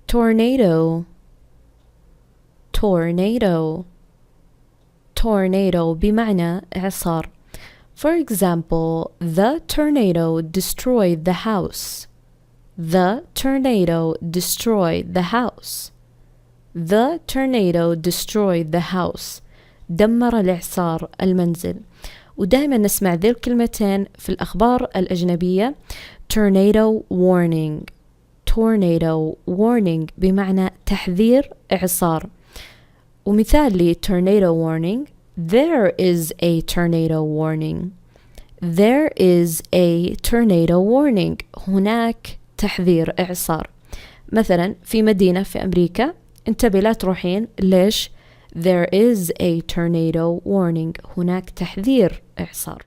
tornado tornado tornado بمعنى إعصار. For example, the tornado destroyed the house. The tornado destroyed the house. The tornado destroyed the house. دمر الإعصار المنزل. ودائما نسمع ذي الكلمتين في الأخبار الأجنبية. tornado warning tornado warning بمعنى تحذير إعصار. ومثال لي tornado warning: there is a tornado warning. There is a tornado warning. هناك تحذير إعصار. مثلا في مدينة في أمريكا، انتبه لا تروحين. ليش؟ There is a tornado warning. هناك تحذير إعصار.